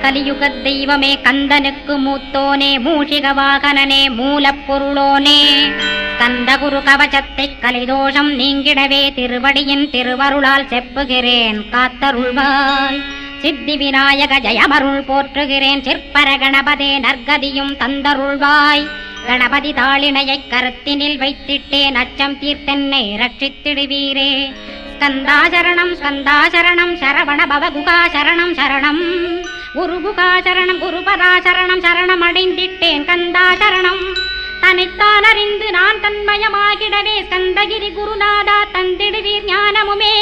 கலியுக தெய்வமே கந்தனுக்கு மூத்தோனே மூஷிக வாகனனே மூலப்பொருளோனே கந்தகுரு கவசத்தை கலிதோஷம் நீங்கிடவே திருவடியின் திருவருளால் செப்புகிறேன் காத்தருள்வாய். சித்தி விநாயக ஜயமருள் போற்றுகிறேன் சிற்பர கணபதே நற்கதியும் தந்தருள்வாய். கணபதி தாளினையை கருத்தினில் வைத்திட்டேன் அச்சம் தீர்த்தென்னை ரட்சித்திடுவீரே. ஸ்கந்தாசரணம் ஸ்கந்தாசரணம் சரவண பவகுகா சரணம் சரணம் குருகுகா சரணம் குருபராசரணம் சரணம் அடைந்திட்டேன் கந்தாசரணம். தன்னைத்தான் அறிந்து நான் தன்மயமாகிடவே ஸ்கந்தகிரி குருநாதா தந்திடுவீர் ஞானமுமே.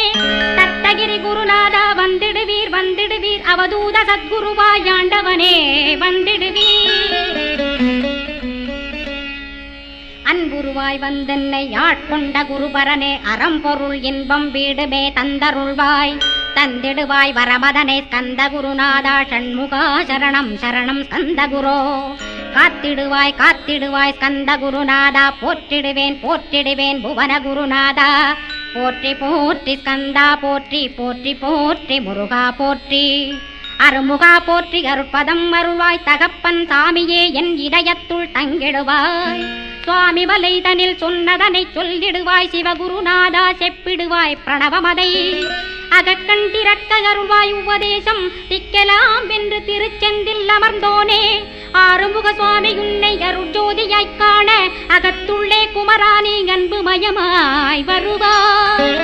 தத்தகிரி குருநாதா வந்திடுவீர் வந்திடுவீர் அவதூத சத்குருவாயாண்டவனே வந்திடுவீர். அன்புருவாய் வந்தென்னை ஆட்கொண்ட குருபரனே அறம்பொருள் இன்பம் வீடுமே தந்தருள்வாய். தந்திடுவாய் வரமதனே ஸ்கந்த குருநாதா ஷண்முகா சரணம் சரணம் ஸ்கந்த குரோ. காத்திடுவாய் காத்திடுவாய் ஸ்கந்த குருநாதா போற்றிடுவேன் போற்றிடுவேன் புவன குருநாதா. போற்றி போற்றி ஸ்கந்தா போற்றி போற்றி போற்றி முருகா போற்றி. அருமுகா போற்றி அருட்பதம் அருள்வாய் தகப்பன் சாமியே என் இதயத்துள் தங்கிடுவாய். சுவாமி வலைதனில் சொன்னதனை சொல்லிடுவாய் சிவகுருநாதா செப்பிடுவாய் பிரணவமதை. அகக்கண்டிரக்க அருள்வாய் உபதேசம் திக்கலாம் என்று திருச்செந்தில் அமர்ந்தோனே. ஆறுமுக சுவாமி உன்னை அருட்ஜோதியாய்க் காண அகத்துள்ளே குமரானி அன்புமயமாய் வருவாய்.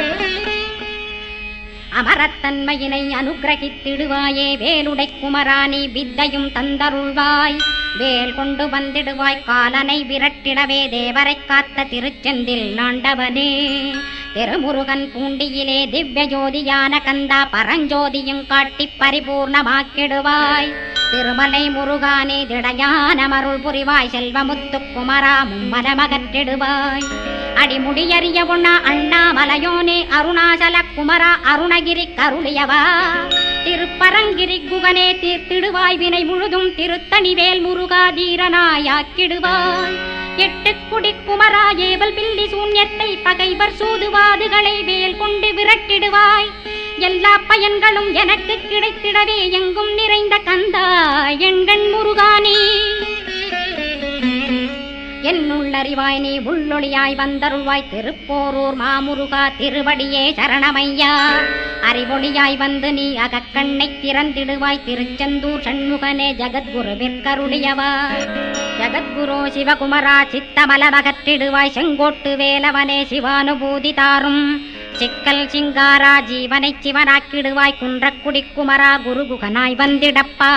அமரத்தன்மையினை அனுகிரகித்திடுவாயே வேலுடை குமராணி வித்தையும் தந்தருள்வாய். வேல் கொண்டு வந்திடுவாய் காலனை விரட்டிடவே தேவரை காத்த திருச்செந்தில் ஆண்டவனே. திருமுருகன் பூண்டியிலே திவ்ய ஜோதியான கந்தா பரஞ்சோதியும் காட்டி பரிபூர்ணமாக்கிடுவாய். திருமலை முருகானே திடையான மருள் புரிவாய் செல்வமுத்து குமரா மும்மலமகற்றிடுவாய். அடிமுடியறிய உண்ணா அண்ணாமலையோனே அருணாசல குமரா அருணகிரி கருளியவா. திருப்பரங்கிரி குகனே தீர்த்திடுவாய் வினை முழுதும் திருத்தணிவேல் முருகா தீரனாயாக்கிடுவாய். எட்டு குடி குமரா ஏவல் பில்லி சூன்யத்தை பகைவர் சூதுவாதுகளை வேல் கொண்டு விரட்டிடுவாய். எல்லா பயன்களும் எனக்கு கிடைத்திடவே எங்கும் நிறைந்த கந்தா எண்கண் முருகானி. என்னுள்ளறிவாய் நீ உள்ளொளியாய் வந்தருள்வாய் திருப்போரூர் மாமுருகா திருவடியே சரணமையா. அறிவொளியாய் வந்து நீ அகக்கண்ணை திறந்திடுவாய் திருச்செந்தூர் சண்முகனே ஜகத்குருவிற்கருளியவா. ஜகத்குரு சிவகுமரா சித்தமலமகற்றிடுவாய் செங்கோட்டு வேலவனே சிவானுபூதி தாரும். சிக்கல் சிங்காரா ஜீவனை சிவனாக்கிடுவாய் குன்றக்குடி குமரா குருகுகனாய் வந்திடப்பா.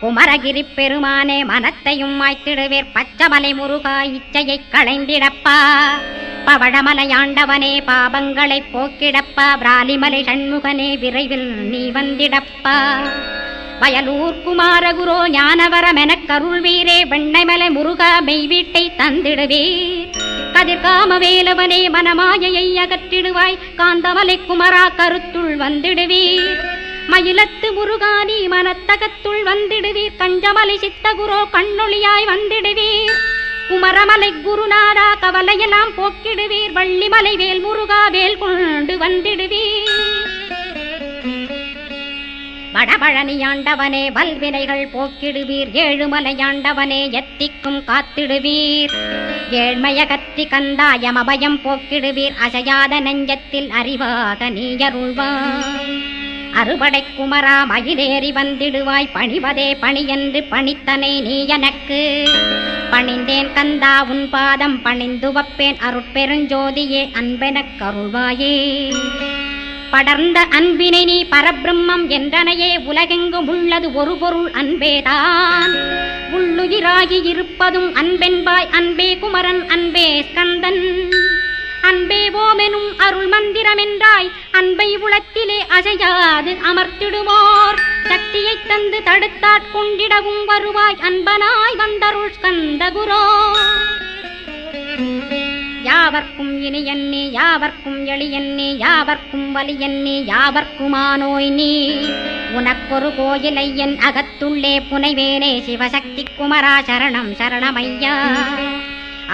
குமரகிரி பெருமானே மனத்தையும் மாய்த்திடுவேர் பச்சமலை முருகா இச்சையை களைந்திடப்பா. பவழமலையாண்டவனே பாபங்களை போக்கிடப்பா. பிராலிமலை சண்முகனே விரைவில் நீ வந்திடப்பா. வயலூர் குமாரகுரோ ஞானவரமெனக் கருள்வீரே வெண்ணைமலை முருகா மெய் வீட்டை தந்திடுவீர். கதிர்காம வேலவனே மனமாயையை அகற்றிடுவாய் காந்தமலை குமரா கருத்துள் வந்திடுவீர். மயிலத்து முருகானி மனத்தகத்துள் வந்திடுவீர். கஞ்சமலை சித்தகுரோ கண்ணொளியாய் வந்திடுவீர். குமரமலை குருநாதா கவலையெல்லாம் போக்கிடுவீர். வள்ளிமலை வேல் முருகா வேல் கொண்டு வந்திடுவீர். வடபழனியாண்டவனே வல்வினைகள் போக்கிடுவீர். ஏழுமலையாண்டவனே எத்திக்கும் காத்திடுவீர். ஏழ்மைய கத்தி கந்தாயமபயம் போக்கிடுவீர். அசையாத நெஞ்சத்தில் அறிவாக நீயருள்வாய். அறுபடை குமரா மயிலேறி வந்திடுவாய். பணிவதே பணியென்று பணித்தனை நீ எனக்கு. பணிந்தேன் கந்தா உன் பாதம் பணிந்து வப்பேன் அருட்பெருஞ்சோதியே அன்பெனக் கருள்வாயே. படர்ந்த அன்பினை நீ பரபிரம்மம் என்றனையே உலகெங்கும் உள்ளது ஒரு பொருள் அன்பேதான். உள்ளுயிராகி இருப்பதும் அன்பென்பாய் அன்பே குமரன் அன்பே ஸ்கந்தன். அன்பே ஓமெனும் அருள் மந்திரமென்றாய் அன்பை உளத்திலே அசையாது அமர்த்திடுவோர். சக்தியை தந்து தடுத்தாட்கொண்டிடவும் வருவாய் அன்பனாய் வந்தருள் ஸ்கந்த குரோ. யாவர்க்கும் இனியன்னே யாவர்க்கும் எளியன்னே யாவர்க்கும் வலியன்னே யாவர்க்குமானோய் நீ. உனக்கொரு கோயிலை என் அகத்துள்ளே புனைவேனே சிவசக்தி குமரா சரணம் சரணமையா.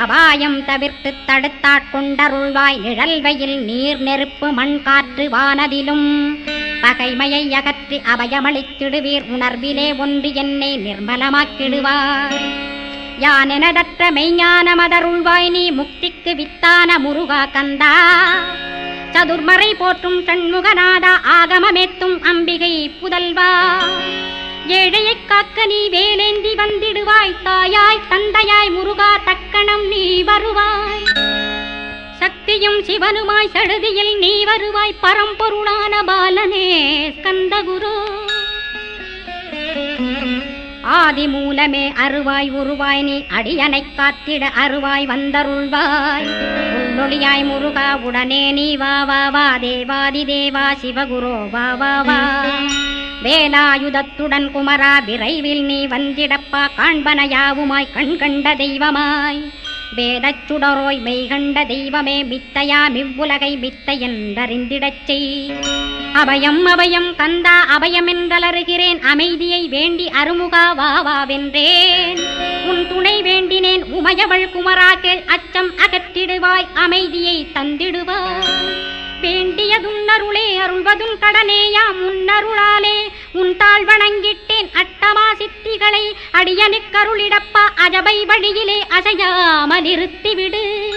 அபாயம் தவிர்த்து தடுத்தாட்கொண்டருள்வாய் நிழல் வெயில் நீர் நெருப்பு மண் காற்று வானதிலும். பகைமையை அகற்றி அபயமளித்திடுவீர். உணர்விலே ஒன்று என்னை நிர்மலமாக்கிடுவார். யானெனதற்ற மெய்ஞான மதருள்வாய் நீ முக்திக்கு வித்தான முருகா கந்தா. சதுர்மறை போற்றும் சண்முகநாதா ஆகமமேத்தும் அம்பிகை புதல்வா. ஏழையைக் காக்க நீ வேலேந்தி வந்திடுவாய். தாயாய் தந்தையாய் முருகா தக்கணம் நீ வருவாய். சக்தியும் சிவனுமாய் சடுதியில் நீ வருவாய். பரம்பொருளான பாலனே ஸ்கந்தகுரு. ஆதி மூலமே அருவாய் உருவாய் நீ அடியனைக் காத்திட அருவாய் வந்தருள்வாய். உள்ளொளியாய் முருகா உடனே நீ வா வா வா. தேவாதி தேவா சிவகுரோ வா வா வா. வேலாயுதத்துடன் குமரா விரைவில் நீ வந்திடப்பா. காண்பன யாவுமாய் கண் கண்ட தெய்வமாய் வேதச் சுடரோய் மெய்கண்ட தெய்வமே. மித்தையா மிவ்வுலகை மித்தை என்றறிந்திடச் செய். அபயம் அபயம் கந்தா அபயமென்றலறுகிறேன். அமைதியை வேண்டி அருமுகா வா வா வென்றேன். உன் துணை வேண்டினேன் உமையவள் குமரா கேள். அச்சம் அகற்றிடுவாய் அமைதியை தந்திடுவாய். வேண்டியதுன்னருளே அருள்வதும் கடனேயா. முன்னருளாலே உன் தாழ் வணங்கிட்டேன். அட்டமா சித்திகளை அடியனுக்கருளிடப்பா. அஜபை வழியிலே அசையாமல் இருத்திவிடு.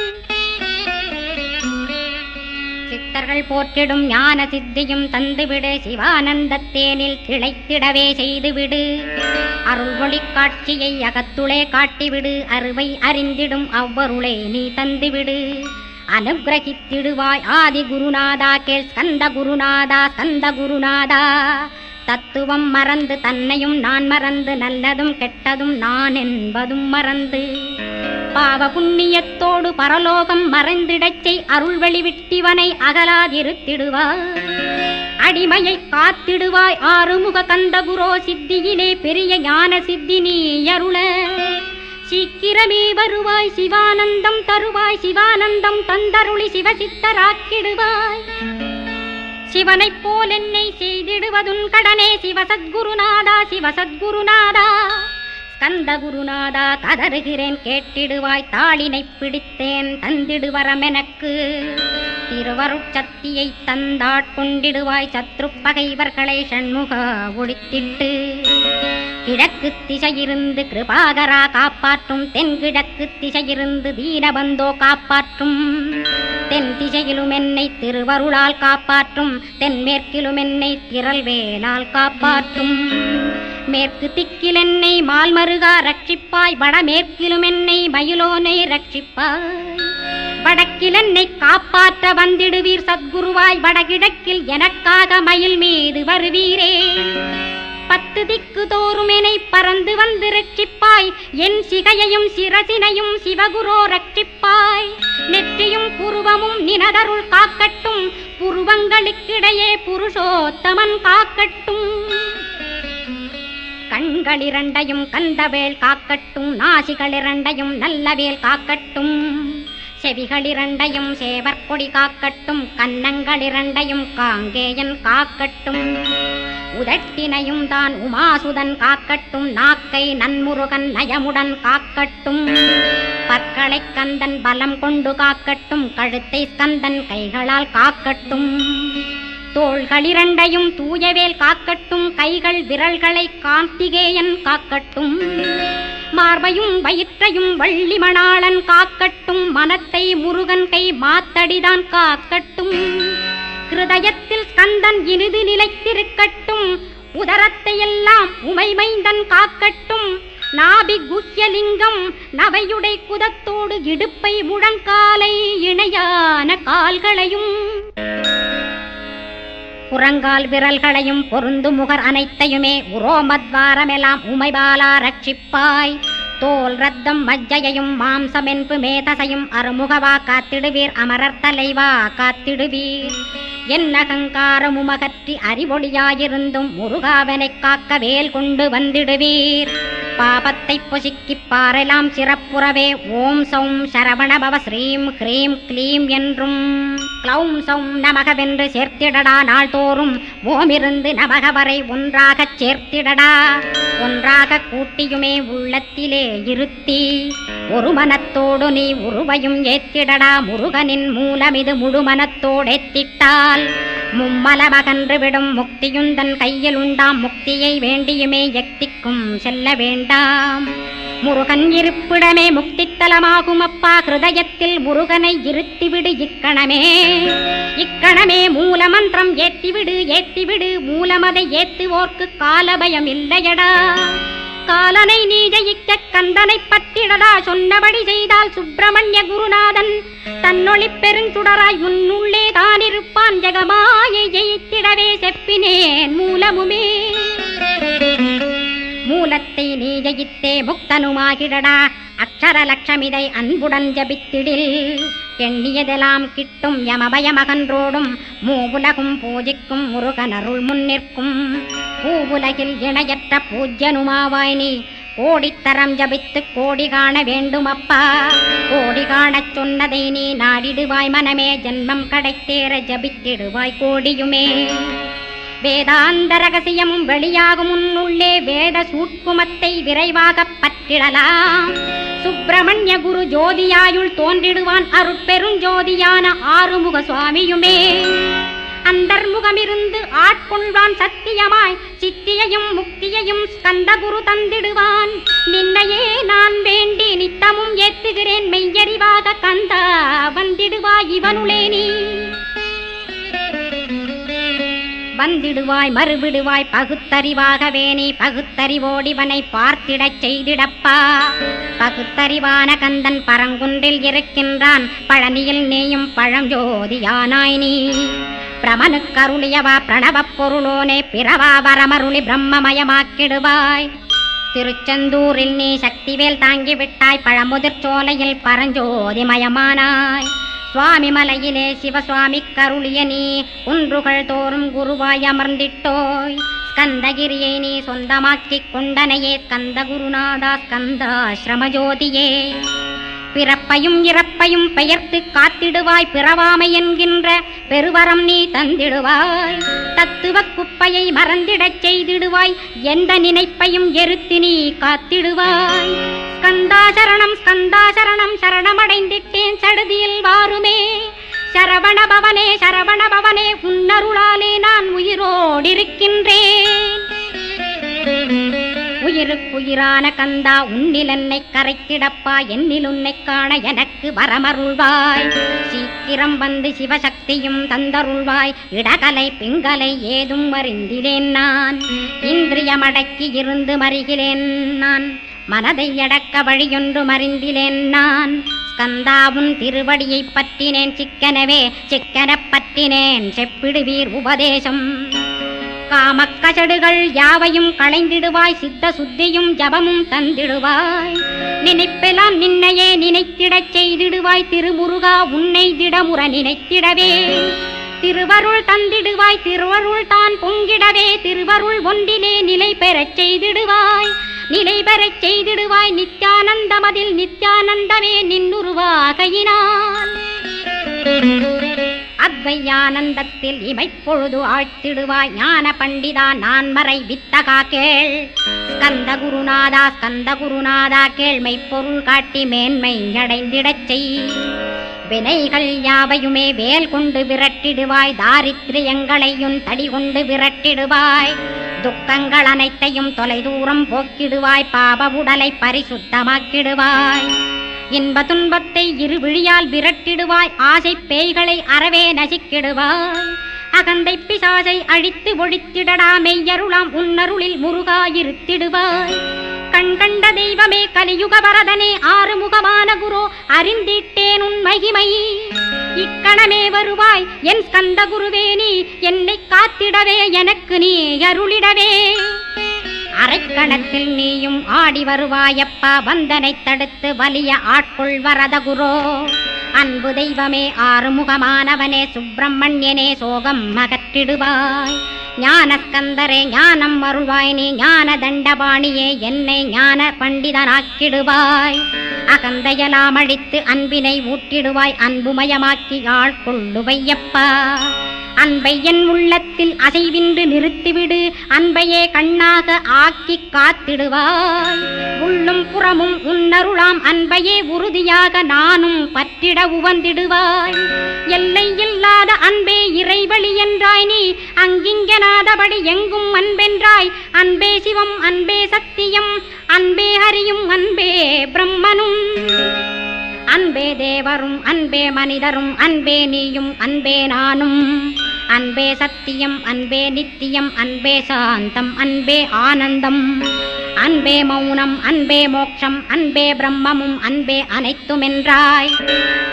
சித்தர்கள் போற்றிடும் ஞான சித்தியும் தந்துவிடு. சிவானந்தத்தேனில் திளைத்திடவே செய்துவிடு. அருள் ஒளி காட்சியை அகத்துளே காட்டிவிடு. அருவை அறிந்திடும் அவ்வருளே நீ தந்துவிடு. அனுகிரகித்திடுவாய் ஆதி குருநாதா கேள். ஸ்கந்த குருநாதா ஸ்கந்த குருநாதா. தத்துவம் மறந்து தன்னையும் நான் மறந்து நல்லதும் கெட்டதும் நான் என்பதும் மறந்து பாவ புண்ணியத்தோடு பரலோகம் மறைந்திடச் செய். அருள் வெளிவிட்டிவனை அகலாதிருத்திடுவாய். அடிமையை காத்திடுவாய் ஆறுமுக கந்தகுரோ. சித்தியிலே பெரிய ஞான சித்தி நீ அருள சீக்கிரமே வருவாய். சிவானந்தம் தருவாய். சிவானந்தம் தந்தருளி சிவசித்தராக்கிடுவாய். சிவனைப் போல் என்னை செய்திடுவதுன் கடனே. சிவசத்குருநாதா சிவசத்குருநாதா. ஸ்கந்த குருநாதா கதறுகிறேன் கேட்டிடுவாய். தாளினை பிடித்தேன் தந்திடுவரமெனக்கு. திருவருட்சக்தியை தந்தாட்கொண்டிடுவாய். சத்ரு பகைவர்களை ஷண்முகா ஒழித்திட்டு. கிழக்கு திசையிருந்து கிருபாகரா காப்பாற்றும். தென்கிழக்கு திசையிருந்து தீனபந்தோ காப்பாற்றும். தென் திசையிலும் என்னை திருவருளால் காப்பாற்றும். தென்மேற்கிலும் என்னை திரள்வேலால் காப்பாற்றும். மேற்கு திக்கில் என்னை மால்மருகா ரட்சிப்பாய். வடமேற்கிலும் என்னை மயிலோனை ரட்சிப்பாய். வடக்கில் என்னை காப்பாற்ற வந்திடுவீர் சத்குருவாய். வடகிழக்கில் எனக்காக மயில் மீது வருவீரே. 10 திக்கு தோறும் என்னை பறந்து வந்து ரட்சிப்பாய். என் சிகையையும் சிரசினையும் சிவகுரோ ரட்சிப்பாய். நெற்றியும் புருவமும் நினதருள் காக்கட்டும். புருவங்களுக்கிடையே புருஷோத்தமன் காக்கட்டும். கண்களிரண்டையும் கந்தவேல் காக்கட்டும். நாசிகளிரண்டையும் நல்லவேல் காக்கட்டும். செவிகளிரண்டையும் சேவற்கொடி காக்கட்டும். கன்னங்களிரண்டையும் காங்கேயன் காக்கட்டும். உதட்டினையும் தான் உமாசுதன் காக்கட்டும். நாக்கை நன்முருகன் நயமுடன் காக்கட்டும். பற்களை கந்தன் பலம் கொண்டு காக்கட்டும். கழுத்தை ஸ்கந்தன் கைகளால் காக்கட்டும். தோள்களிரண்டையும் தூயவேல் காக்கட்டும். கைகள் விரல்களை கார்த்திகேயன் காக்கட்டும். மார்பையும் வயிற்றையும் வள்ளி மணாளன் காக்கட்டும். மனத்தை முருகன் கை மாத்தடிதான் காக்கட்டும். கிருதயத்தில் ஸ்கந்தன் இனிது நிலைத்திருக்கட்டும். உதரத்தை எல்லாம் உமைமைந்தன் காக்கட்டும். நாபி குஹ்யலிங்கம் நவையுடை குதத்தோடு இடுப்பை முழங்காலை இணையான கால்களையும் புறங்கால் விரல்களையும் பொருந்து முகர் அனைத்தையுமே உரோமத்வாரமெல்லாம் உமைபாலா ரட்சிப்பாய். தோல் ரத்தம் மஜ்ஜையையும் மாம்சமென்பு மேதசையும் அருமுகவா காத்திடுவீர். அமரர் தலைவா காத்திடுவீர். என் அகங்காரமுமகற்றி அறிவொளியாயிருந்தும் முருகாவனைக் காக்க வேல் கொண்டு வந்திடுவீர். பாபத்தை பொசுக்கிப் பாரெல்லாம் சிறப்புறவே ஓம் சௌம் சரவணபவ ஸ்ரீம் ஹ்ரீம் க்ளீம் என்றும் க்ளௌம் சௌம் நமகவென்று சேர்த்திடடா. நாள்தோறும் ஓமிருந்து நமக வரை ஒன்றாகச் சேர்த்திடடா. ஒன்றாக கூட்டியுமே உள்ளத்திலே இருத்தி ஒரு மனத்தோடு நீ உருவையும் ஏத்திடடா. முருகனின் மூலமிது முழு மனத்தோடேத்திட்டால் மும்மலமகன்று விடும் முக்தியுந்தன் கையில் உண்டாம். முக்தியை வேண்டியுமே யக்திக்கும் செல்ல வேண்டாம். முருகன் இருப்பிடமே முக்தித்தலமாகும் அப்பா. ஹிருதயத்தில் முருகனை இருத்திவிடு இக்கணமே. இக்கணமே மூலமந்திரம் ஏத்திவிடு ஏத்திவிடு. மூலமதை ஏத்துவோர்க்கு காலபயம் இல்லையடா. காலனை நீ ஜெயிக்க கந்தனை பற்றிடடா. சொன்னபடி செய்தால் சுப்பிரமணிய குருநாதன் தன்னொளி பெருஞ்சுடராய் உன்னுள்ளே தானிருப்பான். ஜெகமாயை ஜெயித்திடவே செப்பினேன் மூலமுமே. மூலத்தை நீ ஜெயித்தே முக்தனுமாகிடடா. அக்ஷர லட்சமிதை அன்புடன் ஜபித்திடில் எண்ணியதெல்லாம் கிட்டும். யமபயமகன்றோடும் மூவுலகும் பூஜிக்கும் முருகனருள் முன்னிற்கும். பூவுலகில் இணையற்ற பூஜ்யனுமாவாய் நீ. கோடித்தரம் ஜபித்து கோடி காண வேண்டும் அப்பா. கோடி காணச் சொன்னதை நீ நாடிடுவாய் மனமே. ஜென்மம் கடைத்தேற ஜபித்திடுவாய் கோடியுமே. வேதாந்த ரகசியமும் வெளியாகும் உன்னுள்ளே. வேத சூட்குமத்தை விரைவாகப் பற்றிடலாம். சுப்பிரமணிய குரு ஜோதியாயுள் தோன்றிடுவான். அருட்பெருஞ்சோதியான ஆறுமுக சுவாமியுமே. அந்தர்முகமிருந்து ஆட்கொள்வான் சத்தியமாய். சித்தியையும் முக்தியையும் ஸ்கந்த குரு தந்திடுவான். நின்னையே நான் வேண்டி நித்தமும் ஏத்துகிறேன் மெய்யறிவாக கந்தா. வந்திடுவாய் இவனுளே நீ. வந்திடுவாய் மறுவிடுவாய் பகுத்தறிவாகவே நீ. பகுத்தறிவோடிவனை பார்த்திடச் செய்திடப்பா. பகுத்தறிவான கந்தன் பரங்குன்றில் இருக்கின்றான். பழனியில் நீயும் பழஞ்சோதியானாய் நீ. பிரமனுக்கருளியவா பிரணவப் பொருளோனே. பிறவா வரமருளி பிரம்மமயமாக்கிடுவாய். திருச்செந்தூரில் நீ சக்திவேல் தாங்கிவிட்டாய். பழமுதிர் சோலையில் பரஞ்சோதிமயமானாய். சுவாமி மலையிலே சிவசுவாமி கருளிய நீ. குன்றுகள் தோறும் குருவாய் அமர்ந்திட்டோய். ஸ்கந்தகிரியை நீ சொந்தமாக்கிக் கொண்டனையே. ஸ்கந்த குருநாதா ஸ்கந்தாஸ்ரமஜோதியே. பிறப்பையும் இறப்பையும் பெயர்த்து காத்திடுவாய். பிறவாமை என்கின்ற பெருவரம் நீ தந்திடுவாய். தத்துவ குப்பையை மறந்திடச் செய்திடுவாய். எந்த நினைப்பையும் எரித்து நீ காத்திடுவாய். ஸ்கந்தாசரணம் ஸ்கந்தாசரணம் சரணமடைந்திட்டேன் சடுதியில் வாருமே. சரவணபவனே சரவணபவனே உன்னருளாலே நான் உயிரோடிருக்கின்றேன். உயிருக்குயிரான கந்தா உன்னில் என்னை கரைக்கிடப்பா. என்னில் உன்னை காண எனக்கு வரமருள்வாய். சீக்கிரம் வந்து சிவசக்தியும் தந்தருள்வாய். இடகலை பிங்கலை ஏதும் அறிந்திலேன் நான். இந்திரியமடக்கி இருந்து மறிகிறேன் நான். மனதை அடக்க வழியொன்று மறிந்திலேன் நான். ஸ்கந்தாவும் திருவடியை பற்றினேன் சிக்கனவே. சிக்கனப் பற்றினேன் செப்பிடுவீர் உபதேசம். காமக்கசடுகள் யாவையும் களைந்திடுவாய். சித்த சுத்தியும் ஜபமும் தந்திடுவாய். நினைப்பெல்லாம் நின்னையே நினைத்திடச் செய்திடுவாய். திருமுருகா உன்னை திடமுற நினைத்திடவே. திருவருள் தந்திடுவாய். திருவருள் தான் பொங்கிடவே. திருவருள் ஒன்றிலே நிலை பெறச் செய்திடுவாய். நிலை பெறச் செய்திடுவாய். நித்யானந்தமதில் நித்யானந்தமே நின்னுருவாகையினால். அத்வையானந்தத்தில் இமைப்பொழுது ஆழ்த்திடுவாய். ஞான பண்டிதா நான் மறை வித்தகா கேள். ஸ்கந்த குருநாதா ஸ்கந்த குருநாதா கேள்மை பொருள் காட்டி மேன்மை அடைந்திடச் செய். வினைகள் யாவையுமே வேல் கொண்டு விரட்டிடுவாய். தாரித்ரியங்களையும் தடி கொண்டு விரட்டிடுவாய். துக்கங்கள் அனைத்தையும் தொலைதூரம் போக்கிடுவாய். பாப உடலை பரிசுத்தமாக்கிடுவாய். இன்ப துன்பத்தை இருவிழியால் விரட்டிடுவாய். ஆசை பேய்களை அறவே நசிக்கிடுவாய். அகந்தை பிசாசை அழித்து ஒழித்திடடா. மெய்யருளாம் உன்னருளில் முருகாயிருத்திடுவாய். கண்கண்ட தெய்வமே கலியுக வரதனே ஆறுமுகமான குரு அறிந்திட்டேன் உன் மகிமை. இக்கணமே வருவாய் என் ஸ்கந்த குருவே நீ. என்னை காத்திடவே எனக்கு நீ அருளிடவே. அரைக்கணத்தில் நீயும் ஆடி வருவாயப்பா. வந்தனை தடுத்து வலிய ஆட்கொள் வரத குரோ. அன்பு தெய்வமே ஆறுமுகமானவனே சுப்பிரமணியனே சோகம் அகற்றிடுவாய். ஞானஸ்கந்தரே ஞானம் அருள்வாய் நீ. ஞான தண்டபாணியே என்னை ஞான பண்டிதனாக்கிடுவாய். அகந்தையெல்லாம் அழித்து அன்பினை ஊட்டிடுவாய். அன்புமயமாக்கி ஆட்கொள்ளுவையப்பா. அன்பை என் உள்ளத்தில் அசைவின்றி நிறுத்திவிடு. அன்பையே கண்ணாக ஆக்கி காத்திடுவாய். உள்ள உள்ளும் புறமும் உன்னருளாம் அன்பையே உறுதியாக நானும் பற்றிட உவந்திடுவாய். எல்லை இல்லாத அன்பே இறைவழி என்றாய் நீ, அங்கிங்கனாதபடி எங்கும் அன்பென்றாய். அன்பே சிவம், அன்பே சத்தியம், அன்பே ஹரியும், அன்பே பிரம்மனும், அன்பே தேவரும், அன்பே மனிதரும், அன்பே நீயும், அன்பே நானும். அன்பே சத்தியம், அன்பே நித்தியம், அன்பே சாந்தம், அன்பே ஆனந்தம், அன்பே மௌனம், அன்பே மோட்சம், அன்பே பிரம்மமும், அன்பே அனைத்துமென்றாய்.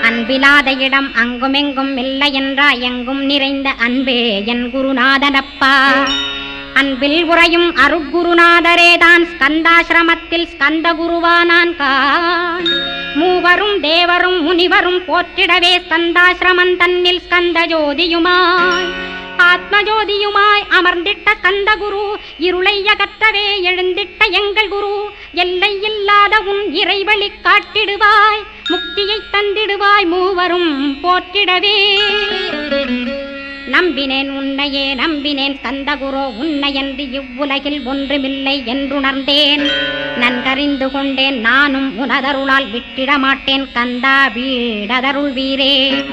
அன்பிலாத இடம் அங்குமெங்கும் இல்லை என்றாய். எங்கும் நிறைந்த அன்பே என் குருநாதனப்பா. அன்பில் உறையும் அருட்குருநாதரேதான் ஸ்கந்தாசிரமத்தில் ஸ்கந்த குருவானான் கான். மூவரும் தேவரும் முனிவரும் போற்றிடவே ஸ்கந்தாசிரமன் தன்னில் ஸ்கந்த ஜோதியுமாய் ஆத்மஜோதியுமாய் அமர்ந்திட்ட ஸ்கந்த குரு, இருளை அகற்றவே எழுந்திட்ட எங்கள் குரு. எல்லை இல்லாத உன் இறைவழி காட்டிடுவாய், முக்தியை தந்திடுவாய் மூவரும் போற்றிடவே. நம்பினேன் உன்னையே நம்பினேன் ஸ்கந்தகுரோ, உன்னையன்றி இவ்வுலகில் ஒன்றுமில்லை என்றுணர்ந்தேன். நன்கறிந்து கொண்டேன் நானும் உனதருளால் விட்டிட மாட்டேன். கந்தா வீடதருள் வீரே,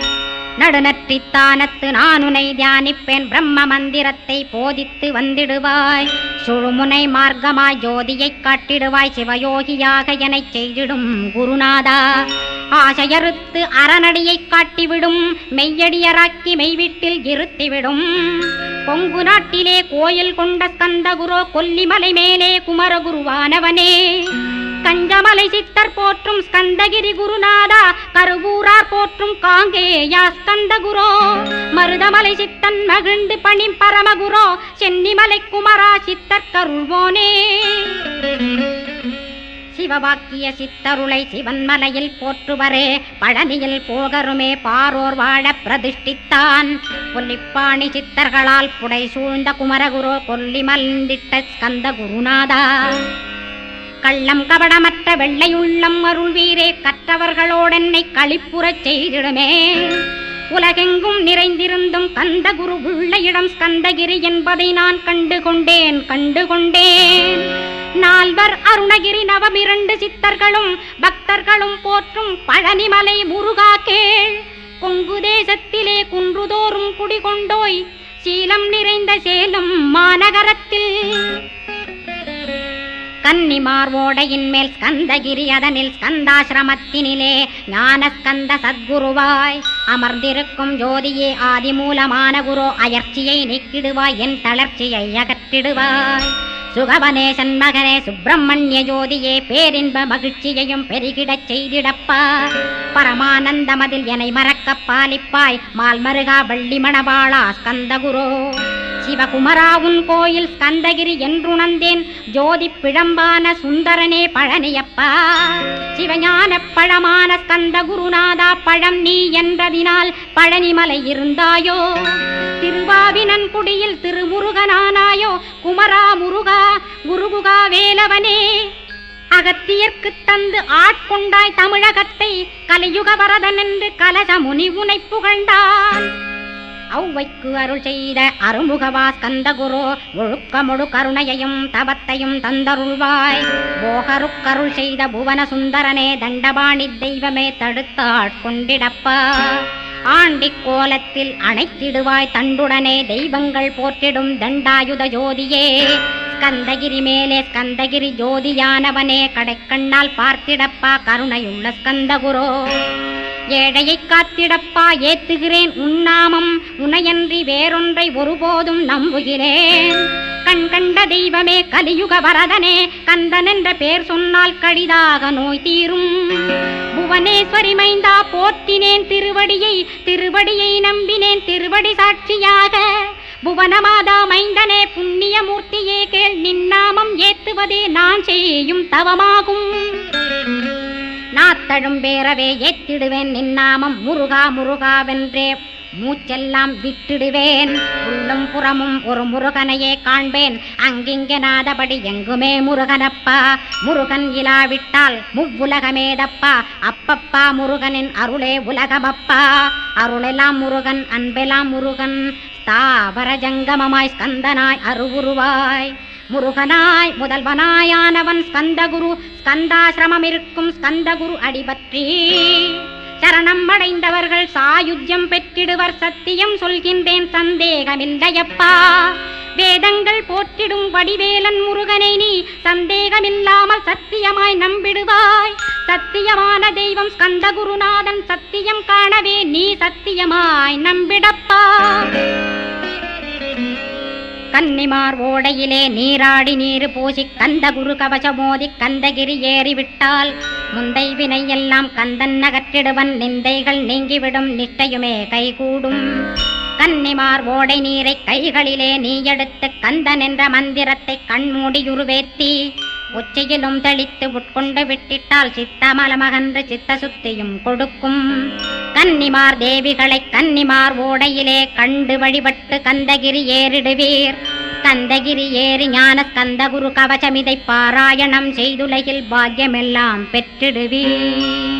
நடுநற்றித்தானத்து நான் உனை தியானிப்பேன். பிரம்ம மந்திரத்தை போதித்து வந்திடுவாய். சுழுமுனை மார்க்கமாய் ஜோதியைக் காட்டிடுவாய். சிவயோகியாக எனச் செய்திடும் குருநாதா. ஆசையறுத்து அறநடியைக் காட்டிவிடும், மெய்யடியராக்கி மெய்வீட்டில் இருத்திவிடும். கொங்கு நாட்டிலே கோயில் கொண்ட ஸ்கந்தகுரோ, கொல்லிமலை மேலே குமரகுருவானவனே. கஞ்சமலை சித்தர் போற்றும் ஸ்கந்தகிரி குருநாதா, கருவூரார் போற்றும் காங்கேயா ஸ்கந்தகுரோ. மருதமலை சித்தன் மகிழ்ந்து பணி பரமகுரோ, சென்னிமலை குமரா சித்தர் கருள்வோனே. சிவவாக்கிய சித்தருளை சிவன்மலையில் போற்றுவரே, பழனியில் போகருமே பாரோர் வாழ பிரதிஷ்டித்தான். கொல்லிப்பாணி சித்தர்களால் புடை சூழ்ந்த குமரகுரோ, கொல்லிமல்ந்திட்ட ஸ்கந்த குருநாதா. கள்ளம் கபடமற்ற வெள்ளையுள்ளம் அருள் வீரே, கற்றவர்களோடென்னை களிப்புறச் செய்திடுமே. உலகெங்கும் நிறைந்திருந்தும் கந்தகுரு உள்ள இடம் ஸ்கந்தகிரி என்பதை நான் கண்டுகொண்டேன். நால்வர் அருணகிரி நவமிரண்டு சித்தர்களும் பக்தர்களும் போற்றும் பழனிமலை முருகா கேள். கொங்கு தேசத்திலே குன்றுதோறும் குடிகொண்டோய், சீலம் நிறைந்த சேலம் மாநகரத்தில். கன்னிமார் ஓடையின் மேல் ஸ்கந்தகிரி, அதனில் ஸ்கந்தாசிரமத்தினிலே ஞான ஸ்கந்த சத்குருவாய் அமர்ந்திருக்கும் ஜோதியே ஆதிமூலமான குரு. அயற்சியை நீக்கிடுவாய், என் தளர்ச்சியை அகற்றிடுவாய். சுகவனேசன் மகனே சுப்பிரமணிய ஜோதியே, பேரின்ப மகிழ்ச்சியையும் பெருகிடச் செய்திடப்பா. பரமானந்தமதில் என்னை மறக்க பாலிப்பாய், மால்மருகா வள்ளி மணவாளா ஸ்கந்தகுரோ. சிவகுமராவுன் கோயில் ஸ்கந்தகிரி என்றுணர்ந்தேன், ஜோதி பிழம்பான சுந்தரனே பழனியப்பா. சிவஞான பழமான ஸ்கந்த குருநாதா, பழம் நீ என்றதினால் பழனிமலை இருந்தாயோ. திருவாவினன் குடியில் திருமுருகனானாயோ, குமரா முருகா குருகுகா வேலவனே. அகத்தியர்க்கு தந்து ஆட்கொண்டாய் தமிழகத்தை, கலியுக வரதன் என்று கலச முனி உனை புகழ்ந்தான். ஔவைக்கு அருள் செய்த அருமுகவா ஸ்கந்தகுரோ, ஒழுக்கமொழு கருணையையும் தவத்தையும் தந்தருள்வாய். போகருக்கருள் செய்த புவன சுந்தரனே, தண்டபாணி தெய்வமே தடுத்தாட்கொண்டிடப்பா. ஆண்டிக் கோலத்தில் அணைத்திடுவாய் தண்டுடனே, தெய்வங்கள் போற்றிடும் தண்டாயுத ஜோதியே. ஸ்கந்தகிரி மேலே ஸ்கந்தகிரி ஜோதியானவனே, கடைக்கண்ணால் பார்த்திடப்பா கருணையுள்ள ஸ்கந்தகுரோ. ஏழையை காத்திடப்பா ஏத்துகிறேன் உன்னாமம், உனையன்றி வேறொன்றை ஒருபோதும் நம்புகிறேன். கண் கண்ட தெய்வமே கலியுக வரதனே, கந்தன் என்ற பேர் சொன்னால் கடிதாக நோய் தீரும். புவனேஸ்வரி மைந்தா போற்றினேன் திருவடியை நம்பினேன் திருவடி சாட்சியாக. புவனமாதா மைந்தனே புண்ணியமூர்த்தியே கேள், நின்னாமம் ஏத்துவதே நான் செய்யும் தவமாகும். நாத்தழும் பேரவே ஏத்திடுவேன் நின்னாமம், முருகா முருகாவென்றே மூச்செல்லாம் விட்டிடுவேன். உள்ளும் புறமும் ஒரு முருகனையே காண்பேன், அங்கிங்கனாதபடி எங்குமே முருகனப்பா. முருகன் இலாவிட்டால் முவ்வுலகமேதப்பா, அப்பப்பா முருகனின் அருளே உலகமப்பா. அருளெல்லாம் முருகன், அன்பெல்லாம் முருகன், தாவர ஜங்கமமாய் ஸ்கந்தனாய் அருவுருவாய். முருகனாய் முதல்வனாயானவன் ஸ்கந்தகுரு. ஸ்கந்தாசிரமம் இருக்கும் ஸ்கந்தகுரு அடிபற்றி சரணம் அடைந்தவர்கள் சாயுஜ்யம் பெற்றிடுவர். சத்தியம் சொல்கின்றேன் சந்தேகமில்லையப்பா. வேதங்கள் போற்றிடும் வடிவேலன் முருகனை நீ சந்தேகமில்லாமல் சத்தியமாய் நம்பிடுவாய். சத்தியமான தெய்வம் ஸ்கந்தகுருநாதன். சத்தியம் காணவே நீ சத்தியமாய் நம்பிடப்பா. கன்னிமார் ஓடையிலே நீராடி நீரு பூசி கந்தகுரு கவசமோதி கந்தகிரி ஏறிவிட்டால் முந்தை வினை எல்லாம் கந்தன் அகற்றிடுவன். நிந்தைகள் நீங்கிவிடும் நிஷ்டையுமே கைகூடும். கன்னிமார் ஓடை நீரை கைகளிலே நீ எடுத்து கந்தன் என்ற மந்திரத்தை கண்மூடியுருவேத்தி உச்சியிலும் தெளித்து உட்கொண்டு விட்டிட்டால் சித்தமலமகன்று சித்த சுத்தியும் கொடுக்கும். கன்னிமார் தேவிகளை கன்னிமார் ஓடையிலே கண்டு வழிபட்டு கந்தகிரி ஏறிடுவீர். கந்தகிரி ஏறி ஞான கந்தகுரு கவசமிதை பாராயணம் செய்துலகில் பாக்கியமெல்லாம் பெற்றிடுவீர்.